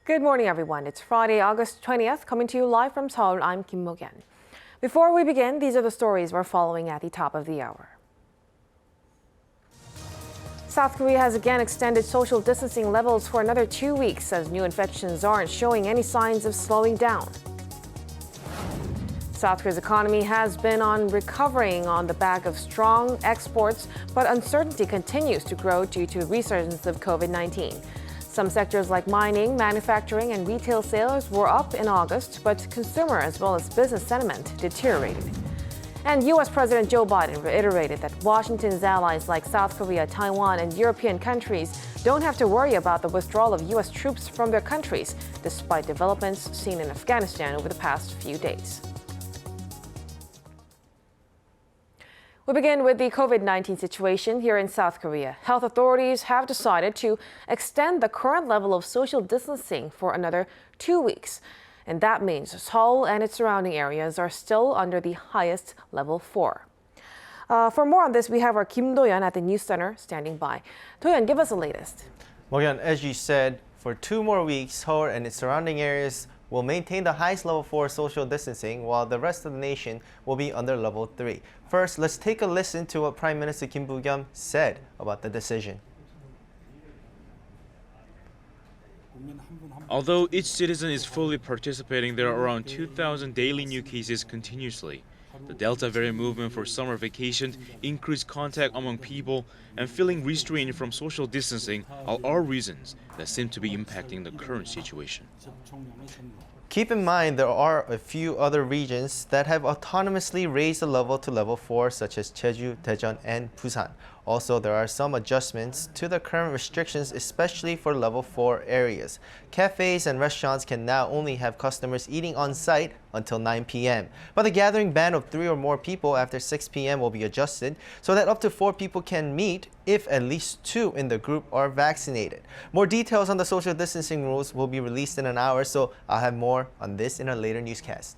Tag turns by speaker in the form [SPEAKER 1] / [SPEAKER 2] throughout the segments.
[SPEAKER 1] Good morning, everyone. It's Friday, August 20th, coming to you live from Seoul. I'm Kim Mo-gyan. Before we begin, these are the stories we're following at the top of the hour. South Korea has again extended social distancing levels for another 2 weeks as new infections aren't showing any signs of slowing down. South Korea's economy has been recovering on the back of strong exports, but uncertainty continues to grow due to resurgence of COVID-19. Some sectors like mining, manufacturing, and retail sales were up in August, but consumer as well as business sentiment deteriorated. And U.S. President Joe Biden reiterated that Washington's allies like South Korea, Taiwan, and European countries don't have to worry about the withdrawal of U.S. troops from their countries, despite developments seen in Afghanistan over the past few days. We begin with the COVID-19 situation here in South Korea. Health authorities have decided to extend the current level of social distancing for another 2 weeks. And that means Seoul and its surrounding areas are still under the highest level 4. For more on this, we have our Kim Do-yeon at the News Center standing by. Do-yeon, give us the latest.
[SPEAKER 2] Mo-gyan, as you said, for 2 more weeks, Seoul and its surrounding areas will maintain the highest level 4 social distancing, while the rest of the nation will be under level 3. First, let's take a listen to what Prime Minister Kim Boo-kyum said about the decision.
[SPEAKER 3] Although each citizen is fully participating, there are around 2,000 daily new cases continuously. The Delta variant movement for summer vacation, increased contact among people, and feeling restrained from social distancing are all reasons that seem to be impacting the current situation.
[SPEAKER 2] Keep in mind there are a few other regions that have autonomously raised the level to level 4, such as Jeju, Daejeon, and Busan. Also, there are some adjustments to the current restrictions, especially for level 4 areas. Cafes and restaurants can now only have customers eating on site until 9 p.m. But the gathering ban of 3 or more people after 6 p.m. will be adjusted so that up to 4 people can meet if at least 2 in the group are vaccinated. More details on the social distancing rules will be released in an hour, so I'll have more on this in a later newscast.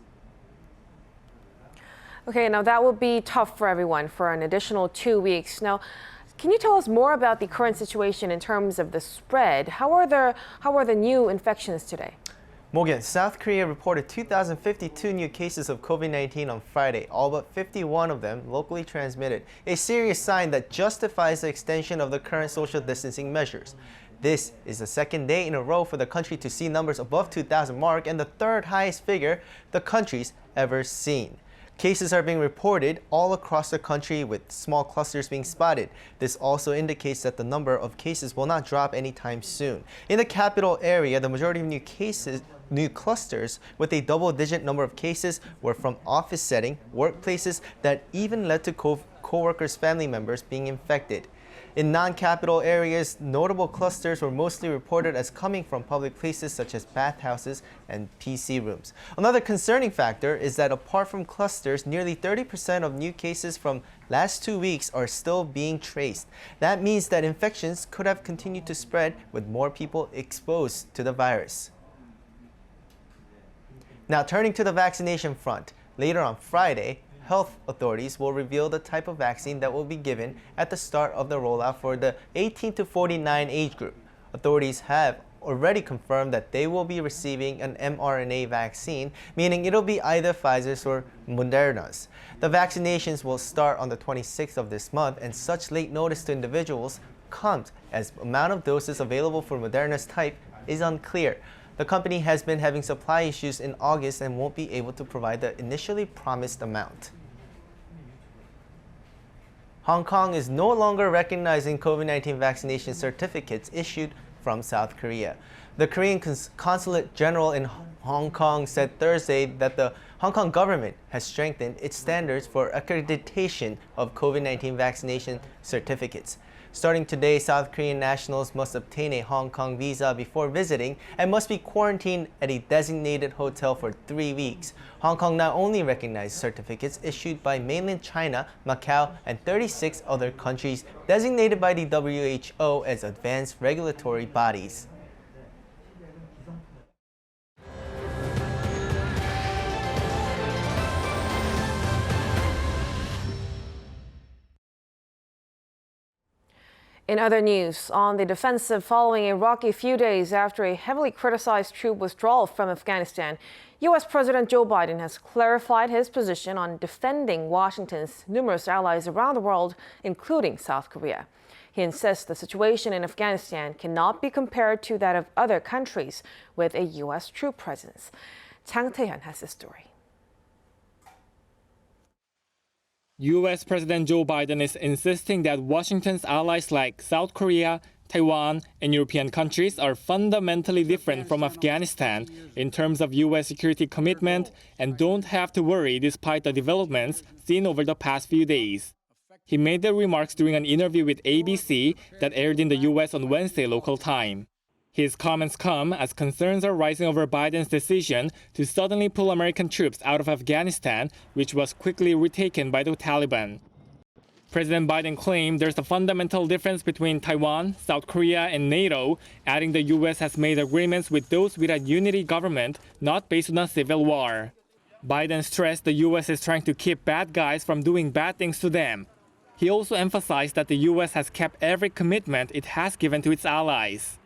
[SPEAKER 1] Okay, now that will be tough for everyone for an additional 2 weeks. Now, can you tell us more about the current situation in terms of the spread? How are the new infections today?
[SPEAKER 2] Mo-gyan, South Korea reported 2,052 new cases of COVID-19 on Friday, all but 51 of them locally transmitted, a serious sign that justifies the extension of the current social distancing measures. This is the second day in a row for the country to see numbers above 2,000 mark and the third highest figure the country's ever seen. Cases are being reported all across the country with small clusters being spotted. This also indicates that the number of cases will not drop anytime soon. In the capital area, the majority of new clusters with a double-digit number of cases were from office setting, workplaces that even led to co-workers' family members being infected. In non-capital areas, notable clusters were mostly reported as coming from public places such as bathhouses and PC rooms. Another concerning factor is that apart from clusters, nearly 30% of new cases from last 2 weeks are still being traced. That means that infections could have continued to spread with more people exposed to the virus. Now turning to the vaccination front, later on Friday, health authorities will reveal the type of vaccine that will be given at the start of the rollout for the 18 to 49 age group. Authorities have already confirmed that they will be receiving an mRNA vaccine, meaning it'll be either Pfizer's or Moderna's. The vaccinations will start on the 26th of this month, and such late notice to individuals comes as the amount of doses available for Moderna's type is unclear. The company has been having supply issues in August and won't be able to provide the initially promised amount. Hong Kong is no longer recognizing COVID-19 vaccination certificates issued from South Korea. The Korean Consulate General in Hong Kong said Thursday that the Hong Kong government has strengthened its standards for accreditation of COVID-19 vaccination certificates. Starting today, South Korean nationals must obtain a Hong Kong visa before visiting and must be quarantined at a designated hotel for 3 weeks. Hong Kong not only recognized certificates issued by mainland China, Macau, and 36 other countries designated by the WHO as advanced regulatory bodies.
[SPEAKER 1] In other news, on the defensive following a rocky few days after a heavily criticized troop withdrawal from Afghanistan, U.S. President Joe Biden has clarified his position on defending Washington's numerous allies around the world, including South Korea. He insists the situation in Afghanistan cannot be compared to that of other countries with a U.S. troop presence. Chang Tae-hyun has this story.
[SPEAKER 4] U.S. President Joe Biden is insisting that Washington's allies like South Korea, Taiwan, and European countries are fundamentally different from Afghanistan in terms of U.S. security commitment and don't have to worry despite the developments seen over the past few days. He made the remarks during an interview with ABC that aired in the U.S. on Wednesday local time. His comments come as concerns are rising over Biden's decision to suddenly pull American troops out of Afghanistan, which was quickly retaken by the Taliban. President Biden claimed there's a fundamental difference between Taiwan, South Korea, and NATO, adding the U.S. has made agreements with those with a unity government not based on a civil war. Biden stressed the U.S. is trying to keep bad guys from doing bad things to them. He also emphasized that the U.S. has kept every commitment it has given to its allies.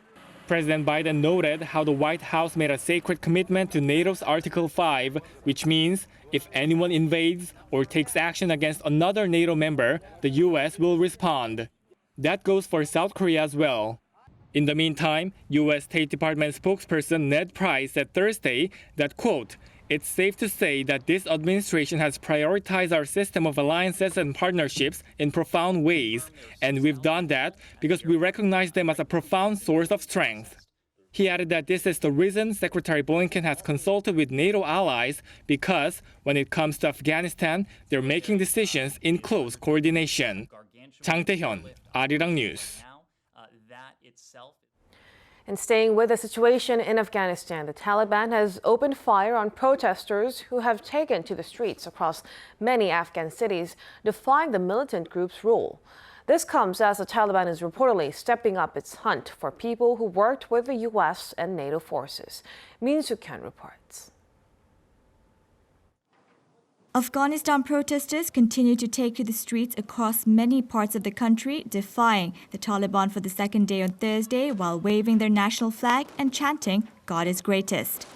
[SPEAKER 4] President Biden noted how the White House made a sacred commitment to NATO's Article 5, which means if anyone invades or takes action against another NATO member, the U.S. will respond. That goes for South Korea as well. In the meantime, U.S. State Department spokesperson Ned Price said Thursday that, quote, "It's safe to say that this administration has prioritized our system of alliances and partnerships in profound ways, and we've done that because we recognize them as a profound source of strength." He added that this is the reason Secretary Blinken has consulted with NATO allies because when it comes to Afghanistan, they're making decisions in close coordination. Chang Tae-hyun, Arirang News.
[SPEAKER 1] And staying with the situation in Afghanistan, the Taliban has opened fire on protesters who have taken to the streets across many Afghan cities, defying the militant group's rule. This comes as the Taliban is reportedly stepping up its hunt for people who worked with the U.S. and NATO forces. Min Soo-kyun reports.
[SPEAKER 5] Afghanistan protesters continue to take to the streets across many parts of the country, defying the Taliban for the second day on Thursday while waving their national flag and chanting, "God is greatest."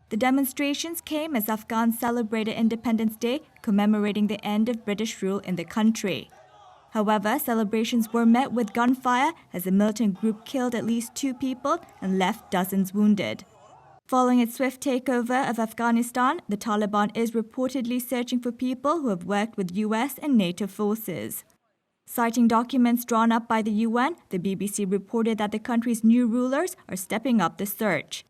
[SPEAKER 5] The demonstrations came as Afghans celebrated Independence Day, commemorating the end of British rule in the country. However, celebrations were met with gunfire as the militant group killed at least 2 people and left dozens wounded. Following its swift takeover of Afghanistan, the Taliban is reportedly searching for people who have worked with U.S. and NATO forces. Citing documents drawn up by the UN, the BBC reported that the country's new rulers are stepping up the search.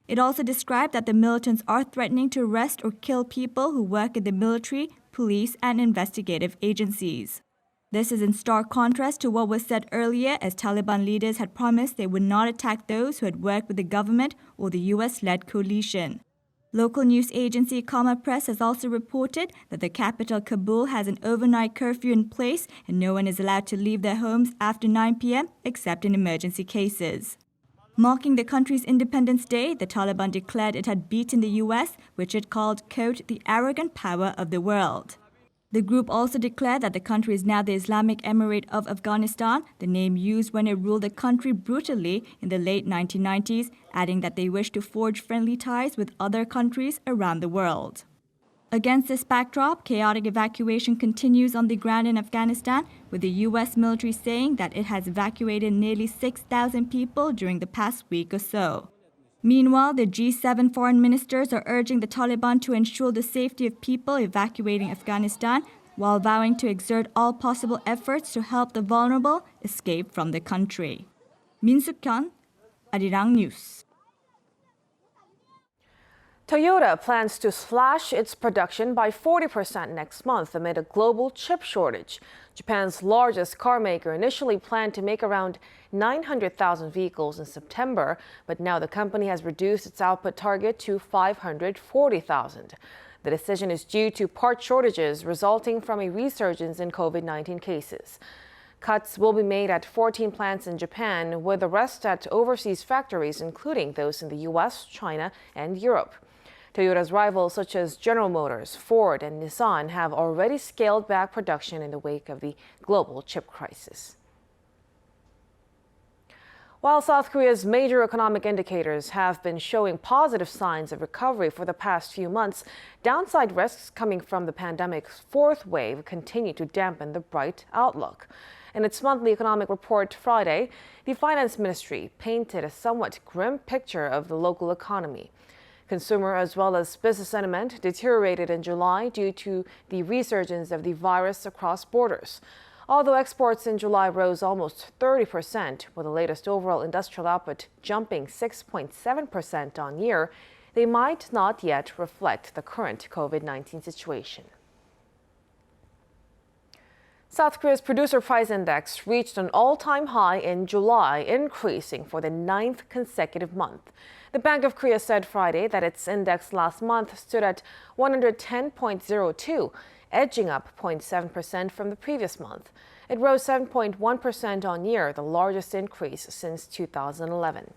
[SPEAKER 5] It also described that the militants are threatening to arrest or kill people who work in the military, police, and investigative agencies. This is in stark contrast to what was said earlier, as Taliban leaders had promised they would not attack those who had worked with the government or the US-led coalition. Local news agency Kama Press has also reported that the capital Kabul has an overnight curfew in place and no one is allowed to leave their homes after 9 p.m. except in emergency cases. Marking the country's Independence Day, the Taliban declared it had beaten the US, which it called, quote, "the arrogant power of the world." The group also declared that the country is now the Islamic Emirate of Afghanistan, the name used when it ruled the country brutally in the late 1990s, adding that they wish to forge friendly ties with other countries around the world. Against this backdrop, chaotic evacuation continues on the ground in Afghanistan, with the U.S. military saying that it has evacuated nearly 6,000 people during the past week or so. Meanwhile, the G7 foreign ministers are urging the Taliban to ensure the safety of people evacuating Afghanistan while vowing to exert all possible efforts to help the vulnerable escape from the country. Min Soo-kyun, Arirang News.
[SPEAKER 1] Toyota plans to slash its production by 40% next month amid a global chip shortage. Japan's largest car maker initially planned to make around 900,000 vehicles in September, but now the company has reduced its output target to 540,000. The decision is due to part shortages resulting from a resurgence in COVID-19 cases. Cuts will be made at 14 plants in Japan, with the rest at overseas factories, including those in the U.S., China, and Europe. Toyota's rivals such as General Motors, Ford, and Nissan have already scaled back production in the wake of the global chip crisis. While South Korea's major economic indicators have been showing positive signs of recovery for the past few months, downside risks coming from the pandemic's fourth wave continue to dampen the bright outlook. In its monthly economic report Friday, the Finance Ministry painted a somewhat grim picture of the local economy. Consumer as well as business sentiment deteriorated in July due to the resurgence of the virus across borders. Although exports in July rose almost 30%, with the latest overall industrial output jumping 6.7% on year, they might not yet reflect the current COVID-19 situation. South Korea's producer price index reached an all-time high in July, increasing for the 9th consecutive month. The Bank of Korea said Friday that its index last month stood at 110.02, edging up 0.7% from the previous month. It rose 7.1% on year, the largest increase since 2011.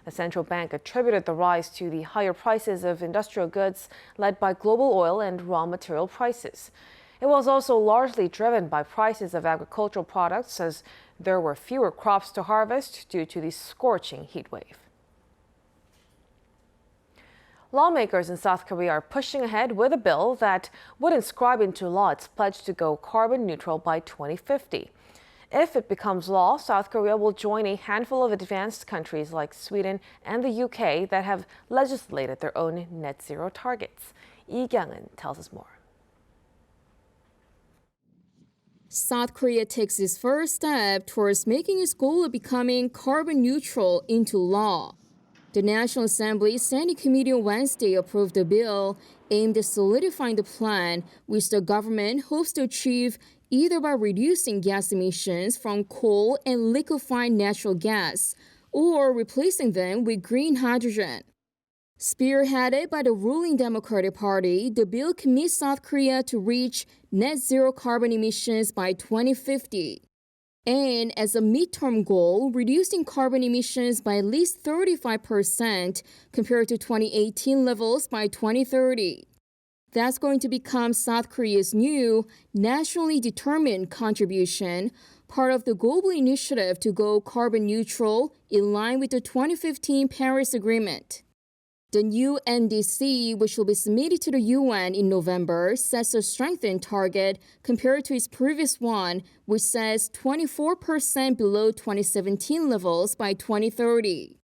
[SPEAKER 1] The central bank attributed the rise to the higher prices of industrial goods led by global oil and raw material prices. It was also largely driven by prices of agricultural products, as there were fewer crops to harvest due to the scorching heat wave. Lawmakers in South Korea are pushing ahead with a bill that would inscribe into law its pledge to go carbon neutral by 2050. If it becomes law, South Korea will join a handful of advanced countries like Sweden and the UK that have legislated their own net zero targets. Lee Kyung-eun tells us more.
[SPEAKER 6] South Korea takes its first step towards making its goal of becoming carbon neutral into law. The National Assembly's Standing Committee on Wednesday approved a bill aimed at solidifying the plan, which the government hopes to achieve either by reducing gas emissions from coal and liquefied natural gas, or replacing them with green hydrogen. Spearheaded by the ruling Democratic Party, the bill commits South Korea to reach net zero carbon emissions by 2050. And as a midterm goal, reducing carbon emissions by at least 35% compared to 2018 levels by 2030. That's going to become South Korea's new nationally determined contribution, part of the global initiative to go carbon neutral in line with the 2015 Paris Agreement. The new NDC, which will be submitted to the UN in November, sets a strengthened target compared to its previous one, which says 24% below 2017 levels by 2030.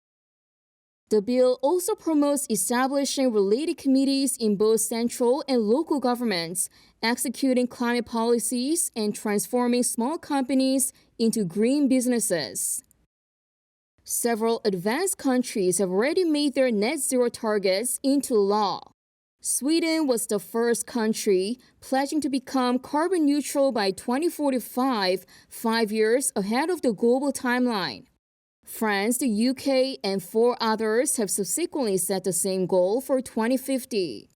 [SPEAKER 6] The bill also promotes establishing related committees in both central and local governments, executing climate policies and transforming small companies into green businesses. Several advanced countries have already made their net zero targets into law. Sweden was the first country, pledging to become carbon neutral by 2045, 5 years ahead of the global timeline. France, the UK, and 4 others have subsequently set the same goal for 2050.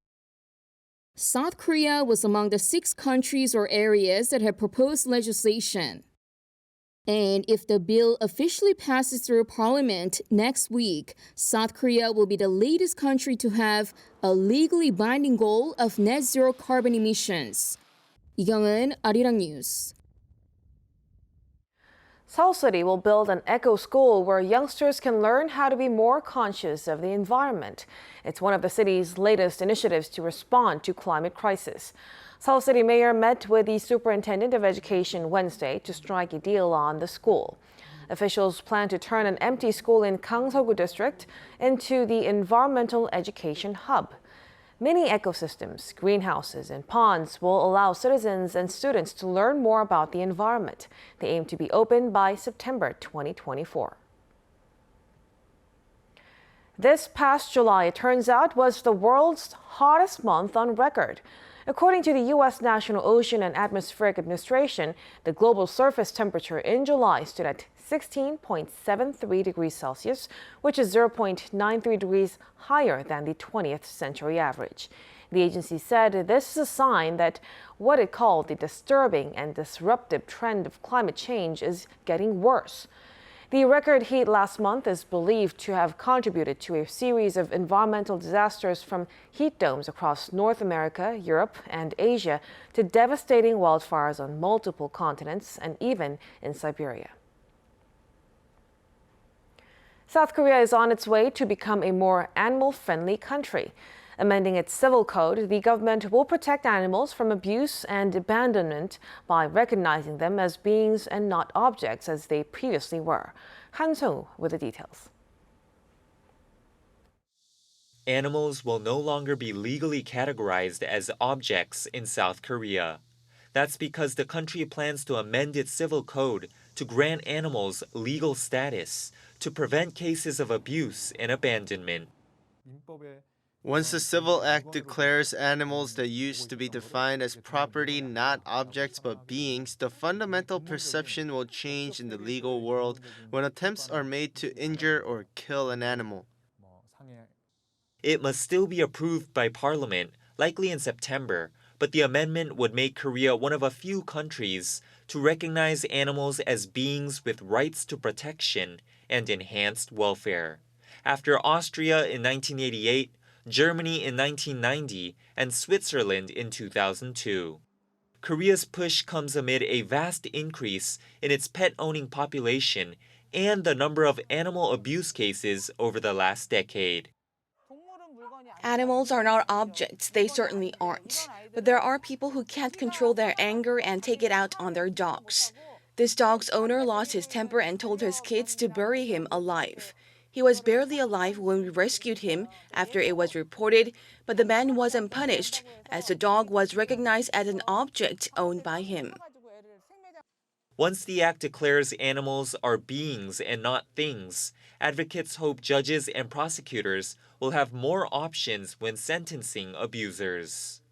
[SPEAKER 6] South Korea was among the 6 countries or areas that have proposed legislation. And if the bill officially passes through Parliament next week, South Korea will be the latest country to have a legally binding goal of net zero carbon emissions. Lee Kyung-eun, Arirang News.
[SPEAKER 1] Seoul City will build an eco school where youngsters can learn how to be more conscious of the environment. It's one of the city's latest initiatives to respond to climate crisis. Seoul City Mayor met with the Superintendent of Education Wednesday to strike a deal on the school. Officials plan to turn an empty school in Gangseogu District into the environmental education hub. Mini ecosystems, greenhouses, and ponds will allow citizens and students to learn more about the environment. They aim to be open by September 2024. This past July, it turns out, was the world's hottest month on record. According to the U.S. National Ocean and Atmospheric Administration, the global surface temperature in July stood at 16.73 degrees Celsius, which is 0.93 degrees higher than the 20th century average. The agency said this is a sign that what it called the disturbing and disruptive trend of climate change is getting worse. The record heat last month is believed to have contributed to a series of environmental disasters, from heat domes across North America, Europe, and Asia to devastating wildfires on multiple continents and even in Siberia. South Korea is on its way to become a more animal-friendly country. Amending its civil code, the government will protect animals from abuse and abandonment by recognizing them as beings and not objects as they previously were. Han Sung with the details.
[SPEAKER 7] Animals will no longer be legally categorized as objects in South Korea. That's because the country plans to amend its civil code to grant animals legal status to prevent cases of abuse and abandonment.
[SPEAKER 2] Once the Civil Act declares animals that used to be defined as property, not objects but beings, the fundamental perception will change in the legal world when attempts are made to injure or kill an animal.
[SPEAKER 7] It must still be approved by Parliament, likely in September, but the amendment would make Korea one of a few countries to recognize animals as beings with rights to protection and enhanced welfare. After Austria in 1988, Germany in 1990, and Switzerland in 2002. Korea's push comes amid a vast increase in its pet-owning population and the number of animal abuse cases over the last decade.
[SPEAKER 8] Animals are not objects, they certainly aren't. But there are people who can't control their anger and take it out on their dogs. This dog's owner lost his temper and told his kids to bury him alive. He was barely alive when we rescued him after it was reported, but the man wasn't punished as the dog was recognized as an object owned by him.
[SPEAKER 7] Once the act declares animals are beings and not things, advocates hope judges and prosecutors will have more options when sentencing abusers.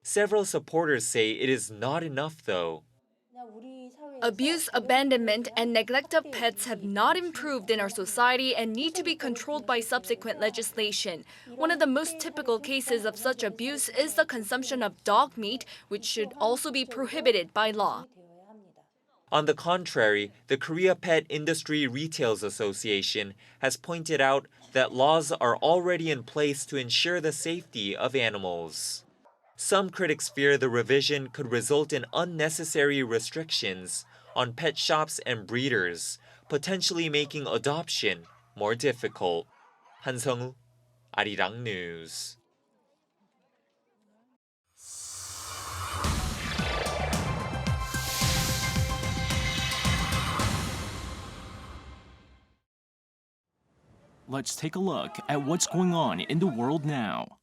[SPEAKER 7] Several supporters say it is not enough, though.
[SPEAKER 9] Abuse, abandonment, and neglect of pets have not improved in our society and need to be controlled by subsequent legislation. One of the most typical cases of such abuse is the consumption of dog meat, which should also be prohibited by law.
[SPEAKER 7] On the contrary, the Korea Pet Industry Retailers Association has pointed out that laws are already in place to ensure the safety of animals. Some critics fear the revision could result in unnecessary restrictions on pet shops and breeders, potentially making adoption more difficult. Han Sung-woo, Arirang News.
[SPEAKER 10] Let's take a look at what's going on in the world now.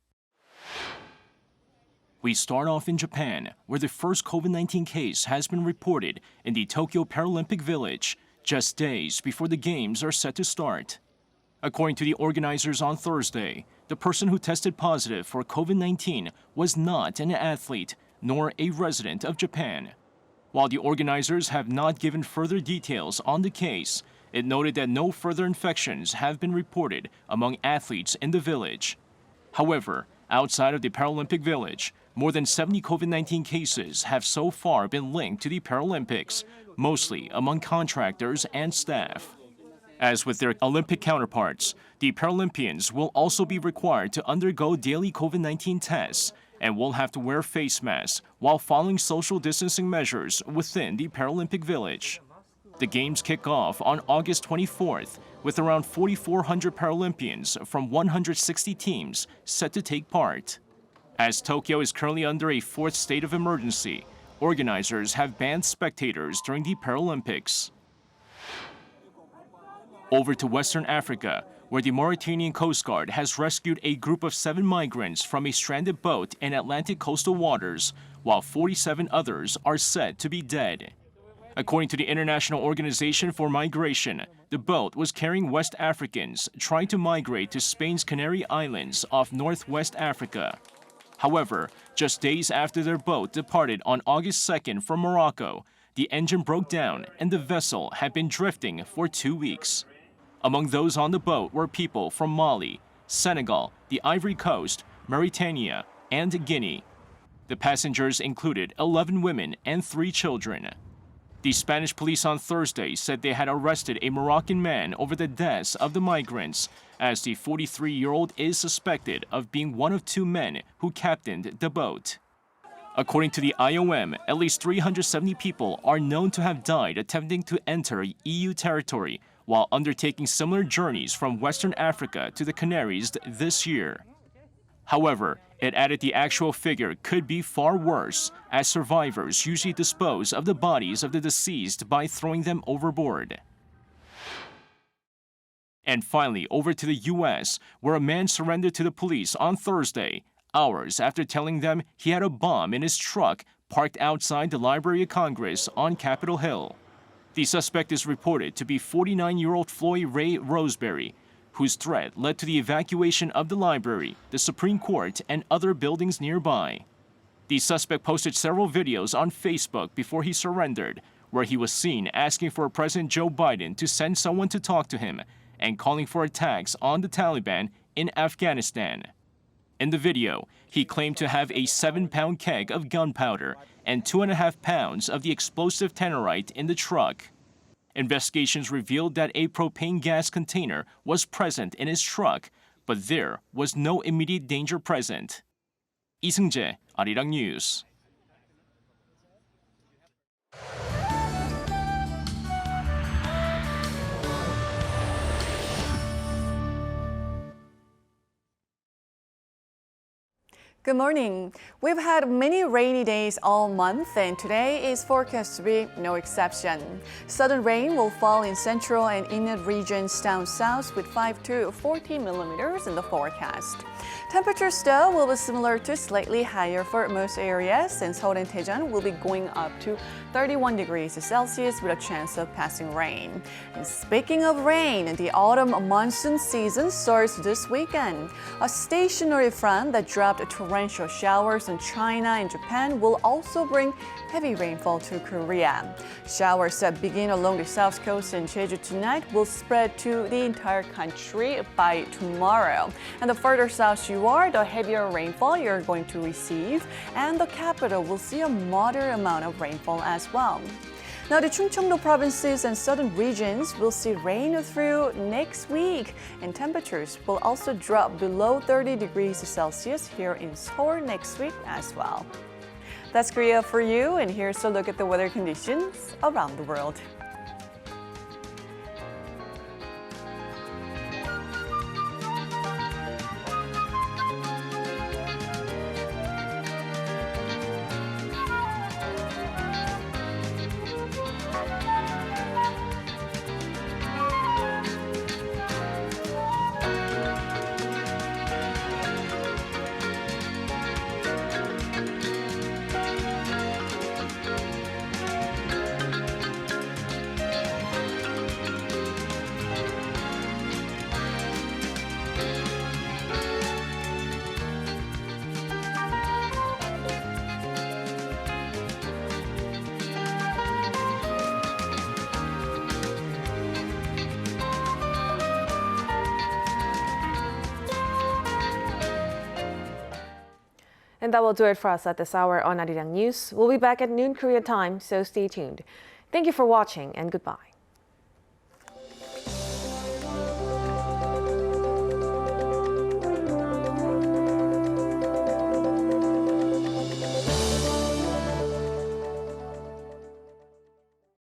[SPEAKER 10] We start off in Japan, where the first COVID-19 case has been reported in the Tokyo Paralympic Village, just days before the Games are set to start. According to the organizers on Thursday, the person who tested positive for COVID-19 was not an athlete, nor a resident of Japan. While the organizers have not given further details on the case, it noted that no further infections have been reported among athletes in the village. However, outside of the Paralympic Village, more than 70 COVID-19 cases have so far been linked to the Paralympics, mostly among contractors and staff. As with their Olympic counterparts, the Paralympians will also be required to undergo daily COVID-19 tests and will have to wear face masks while following social distancing measures within the Paralympic Village. The Games kick off on August 24th with around 4,400 Paralympians from 160 teams set to take part. As Tokyo is currently under a fourth state of emergency, organizers have banned spectators during the Paralympics. Over to Western Africa, where the Mauritanian Coast Guard has rescued a group of 7 migrants from a stranded boat in Atlantic coastal waters, while 47 others are said to be dead. According to the International Organization for Migration, the boat was carrying West Africans trying to migrate to Spain's Canary Islands off northwest Africa. However, just days after their boat departed on August 2nd from Morocco, the engine broke down and the vessel had been drifting for 2 weeks. Among those on the boat were people from Mali, Senegal, the Ivory Coast, Mauritania, and Guinea. The passengers included 11 women and 3 children. The Spanish police on Thursday said they had arrested a Moroccan man over the deaths of the migrants, as the 43-year-old is suspected of being one of 2 men who captained the boat. According to the IOM, at least 370 people are known to have died attempting to enter EU territory, while undertaking similar journeys from Western Africa to the Canaries this year. However, it added the actual figure could be far worse, as survivors usually dispose of the bodies of the deceased by throwing them overboard. And finally, over to the U.S., where a man surrendered to the police on Thursday, hours after telling them he had a bomb in his truck parked outside the Library of Congress on Capitol Hill. The suspect is reported to be 49-year-old Floyd Ray Roseberry, whose threat led to the evacuation of the library, the Supreme Court, and other buildings nearby. The suspect posted several videos on Facebook before he surrendered, where he was seen asking for President Joe Biden to send someone to talk to him and calling for attacks on the Taliban in Afghanistan. In the video, he claimed to have a 7-pound keg of gunpowder and 2.5 pounds of the explosive tannerite in the truck. Investigations revealed that a propane gas container was present in his truck, but there was no immediate danger present. 이승재, Arirang News.
[SPEAKER 11] Good morning. We've had many rainy days all month, and today is forecast to be no exception. Sudden rain will fall in central and inland regions down south with 5 to 14 millimeters in the forecast. Temperatures though will be similar to slightly higher for most areas, and Seoul and Daejeon will be going up to 31 degrees Celsius with a chance of passing rain. And speaking of rain, the autumn monsoon season starts this weekend. A stationary front that dropped torrential showers in China and Japan will also bring heavy rainfall to Korea. Showers that begin along the south coast and Jeju tonight will spread to the entire country by tomorrow. And the further south you are, the heavier rainfall you're going to receive, and the capital will see a moderate amount of rainfall as well. Now, the Chungcheong-do provinces and southern regions will see rain through next week, and temperatures will also drop below 30 degrees Celsius here in Seoul next week as well. That's Korea for you, and here's a look at the weather conditions around the world.
[SPEAKER 1] And that will do it for us at this hour on Arirang News. We'll be back at noon Korea time, so stay tuned. Thank you for watching and goodbye.